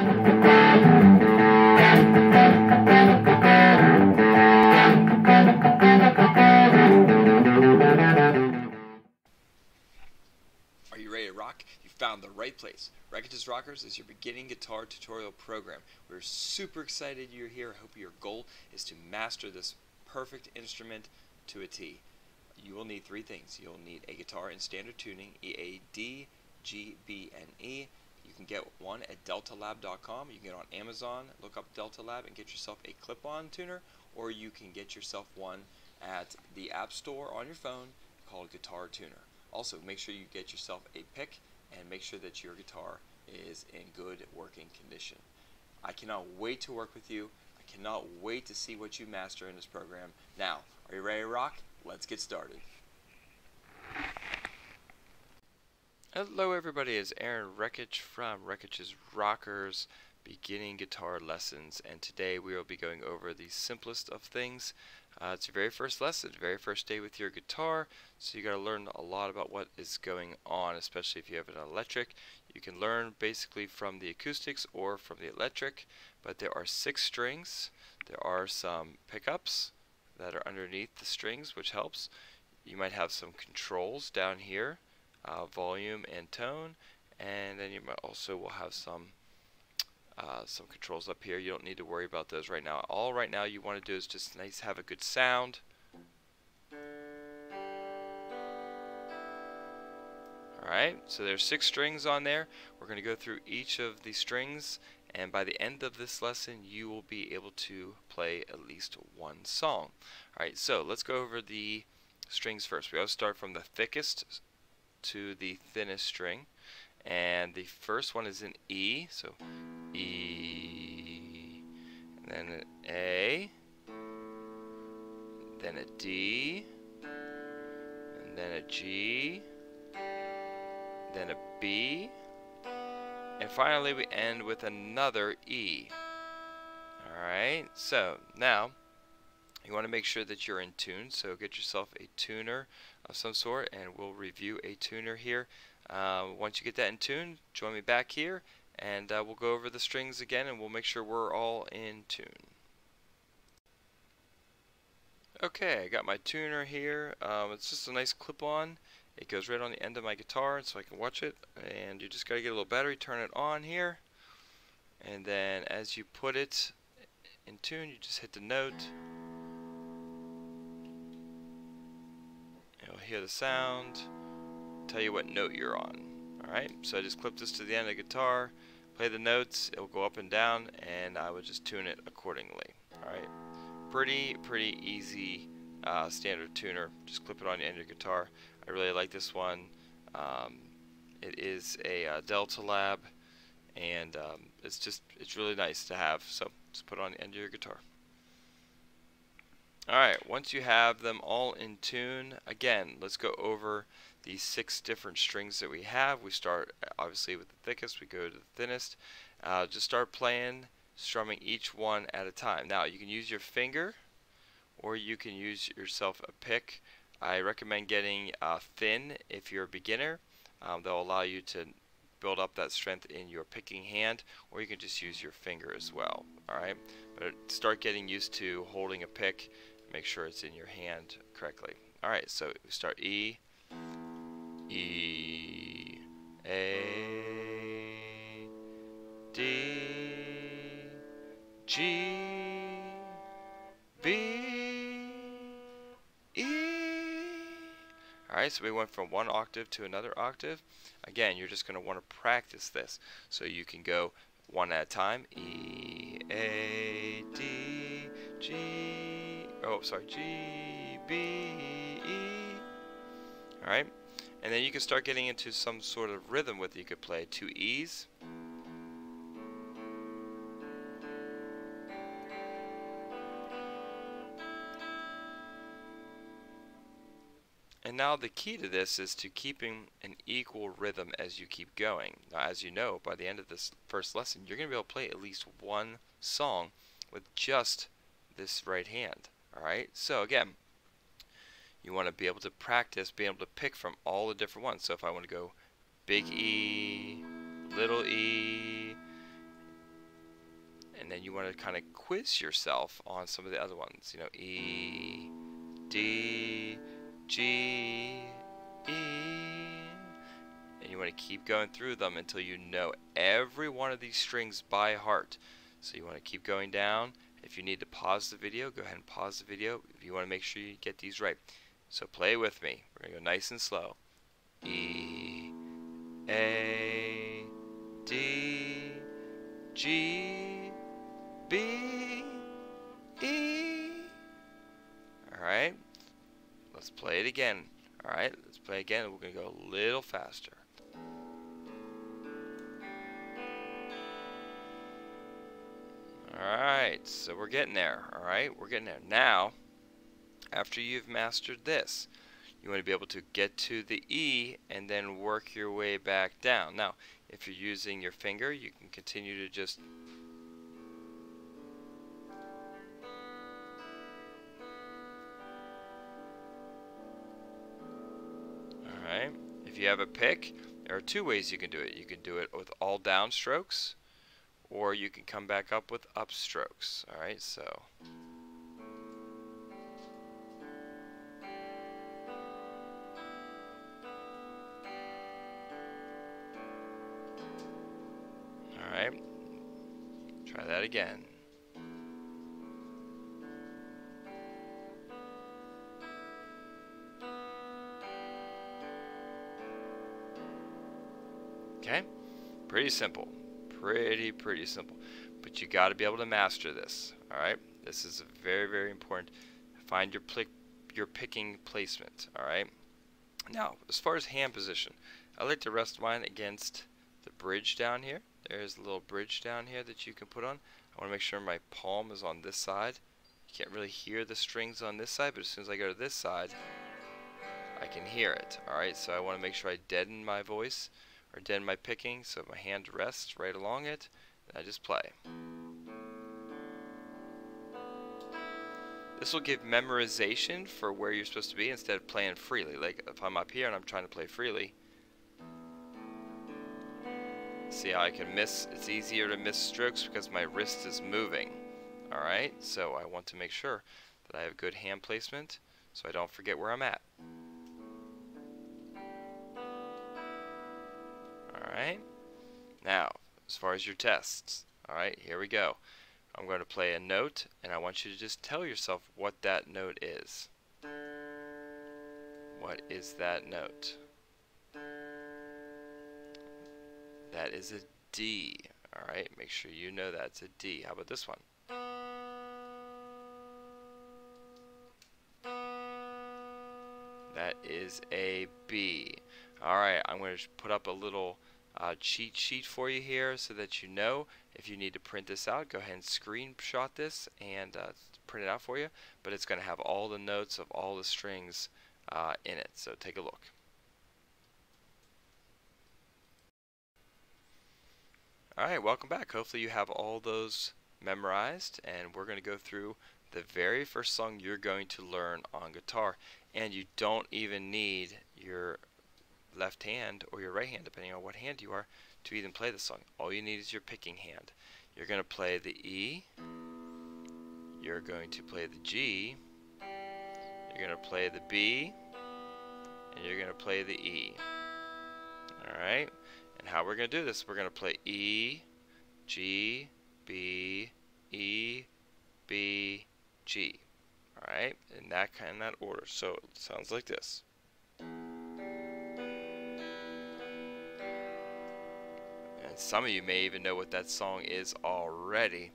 Are you ready to rock? You found the right place. Rekich Rockers is your beginning guitar tutorial program. We're super excited you're here. I hope your goal is to master this perfect instrument to a T. You will need three things. You'll need a guitar in standard tuning, E, A, D, G, B, and E. You can get one at deltalab.com. You can get on Amazon, look up Delta Lab and get yourself a clip-on tuner, or you can get yourself one at the App Store on your phone called Guitar Tuner. Also, make sure you get yourself a pick and make sure that your guitar is in good working condition. I cannot wait to work with you. I cannot wait to see what you master in this program. Now, are you ready to rock? Let's get started. Hello everybody, it's Aaron Rekich from Rekich's Rockers Beginning Guitar Lessons, and today we will be going over the simplest of things. It's your very first lesson, very first day with your guitar, so you got to learn a lot about what is going on, especially if you have an electric. You can learn basically from the acoustics or from the electric, but there are 6 strings. There are some pickups that are underneath the strings, which helps. You might have some controls down here, volume and tone, and then you might also will have some controls up here. You don't need to worry about those right now. All right now you want to do is just have a good sound. Alright, so there's 6 strings on there. We're going to go through each of the strings, and by the end of this lesson you will be able to play at least one song. Alright, so let's go over the strings first. We always start from the thickest to the thinnest string, and the first one is in E, so E, and then an A, then a D, and then a G, then a B, and finally we end with another E. Alright, so now you want to make sure that you're in tune, so get yourself a tuner of some sort, and we'll review a tuner here. Once you get that in tune, join me back here, and we'll go over the strings again, and we'll make sure we're all in tune. Okay, I got my tuner here. It's just a nice clip-on. It goes right on the end of my guitar so I can watch it, and you just got to get a little battery, turn it on here, and then as you put it in tune, you just hit the note. You'll hear the sound, tell you what note you're on. Alright, so I just clip this to the end of the guitar, play the notes, it will go up and down, and I would just tune it accordingly. Alright, pretty easy standard tuner. Just clip it on the end of your guitar. I really like this one. It is a Delta Lab, and it's really nice to have, so just put it on the end of your guitar. Alright, once you have them all in tune, again, let's go over the 6 different strings that we have. We start obviously with the thickest, we go to the thinnest. Just start playing, strumming each one at a time. Now you can use your finger, or you can use yourself a pick. I recommend getting thin if you're a beginner. They'll allow you to build up that strength in your picking hand, or you can just use your finger as well. Alright, but start getting used to holding a pick. Make sure it's in your hand correctly. Alright, so we start E, E, A, D, G, B, E. Alright, so we went from one octave to another octave. Again, you're just going to want to practice this so you can go one at a time. E, A, D, G, G, B, E. Alright, and then you can start getting into some sort of rhythm with it. You could play 2 E's. And now the key to this is to keeping an equal rhythm as you keep going. Now, as you know, by the end of this first lesson, you're going to be able to play at least one song with just this right hand. Alright, so again, you want to be able to practice, being able to pick from all the different ones. So if I want to go big E, little E, and you want to kind of quiz yourself on some of the other ones. You know, E, D, G, E, and you want to keep going through them until you know every one of these strings by heart. So you want to keep going down. If you need to pause the video, go ahead and pause the video if you want to make sure you get these right. So play with me. We're going to go nice and slow. E, A, D, G, B, E. Alright, let's play it again. Alright, let's play again. We're going to go a little faster. Alright, so we're getting there. Alright, we're getting there. Now, after you've mastered this, you want to be able to get to the E and then work your way back down. Now, if you're using your finger, you can continue to just alright, if you have a pick, there are two ways you can do it. You can do it with all down strokes, or you can come back up with up strokes. Alright, so alright, try that again. Okay, pretty simple. Pretty simple, but you got to be able to master this. All right, this is very, very important. Find your picking placement. All right. Now, as far as hand position, I like to rest mine against the bridge down here. There's a little bridge down here that you can put on. I want to make sure my palm is on this side. You can't really hear the strings on this side, but as soon as I go to this side, I can hear it. All right, so I want to make sure I deaden my voice, or deaden my picking, so my hand rests right along it, and I just play. This will give memorization for where you're supposed to be instead of playing freely. Like if I'm up here and I'm trying to play freely, see how I can miss? It's easier to miss strokes because my wrist is moving. Alright, so I want to make sure that I have good hand placement so I don't forget where I'm at. Alright, now as far as your tests, alright, here we go. I'm going to play a note and I want you to just tell yourself what that note is. What is that note? That is a D. Alright, make sure you know that's a D. How about this one? That is a B. Alright, I'm going to put up a little cheat sheet for you here so that you know. If you need to print this out, go ahead and screenshot this and print it out for you. But it's going to have all the notes of all the strings in it. So take a look. Alright, welcome back. Hopefully you have all those memorized, and we're going to go through the very first song you're going to learn on guitar. And you don't even need your left hand or your right hand, depending on what hand you are, to even play the song. All you need is your picking hand. You're going to play the E, you're going to play the G, you're going to play the B, and you're going to play the E. Alright? And how we're going to do this, we're going to play E, G, B, E, B, G. Alright? In that order. So it sounds like this. And some of you may even know what that song is already.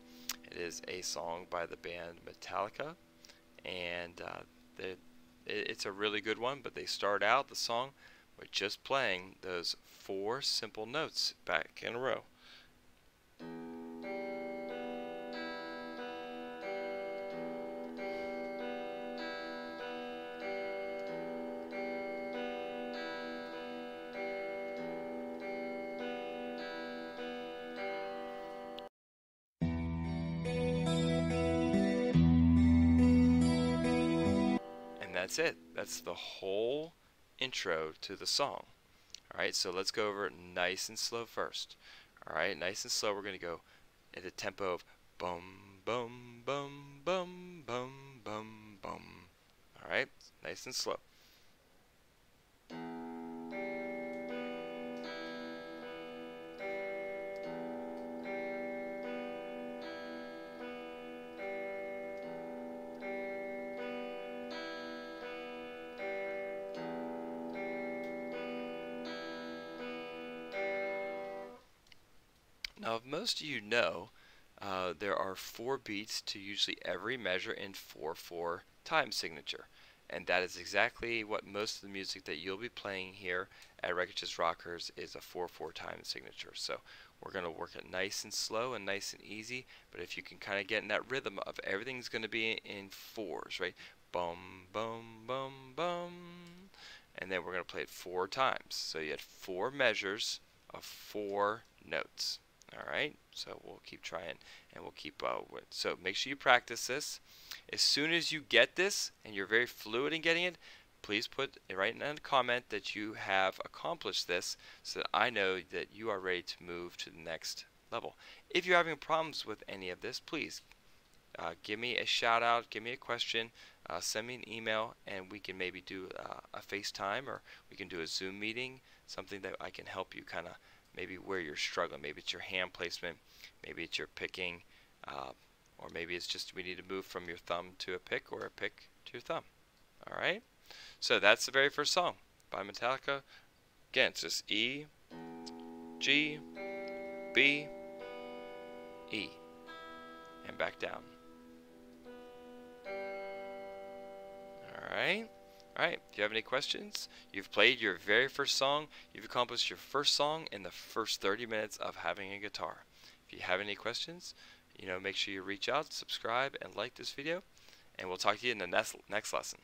It is a song by the band Metallica, and it's a really good one, but they start out the song with just playing those 4 simple notes back in a row. That's it. That's the whole intro to the song. Alright, so let's go over it nice and slow first. Alright, nice and slow. We're going to go at a tempo of Bum, bum, bum, bum, bum, bum, bum. Alright, nice and slow. Now, if most of you know, there are 4 beats to usually every measure in 4/4 time signature. And that is exactly what most of the music that you'll be playing here at Rekich's Rockers is a 4/4 time signature. So we're going to work it nice and slow and nice and easy, but if you can kind of get in that rhythm of everything's going to be in 4s, right? Bum, bum, bum, bum. And then we're going to play it 4 times. So you had 4 measures of 4 notes. Alright, so we'll keep trying and we'll keep so make sure you practice this. As soon as you get this and you're very fluid in getting it, please write in a comment that you have accomplished this so that I know that you are ready to move to the next level. If you're having problems with any of this, please give me a shout out, give me a question, send me an email, and we can maybe do a FaceTime, or we can do a Zoom meeting, something that I can help you kind of maybe where you're struggling. Maybe it's your hand placement, maybe it's your picking, or maybe it's just we need to move from your thumb to a pick or a pick to your thumb. Alright, so that's the very first song by Metallica. Again, it's just E, G, B, E, and back down. Alright, if you have any questions, you've played your very first song, you've accomplished your first song in the first 30 minutes of having a guitar. If you have any questions, make sure you reach out, subscribe, and like this video, and we'll talk to you in the next lesson.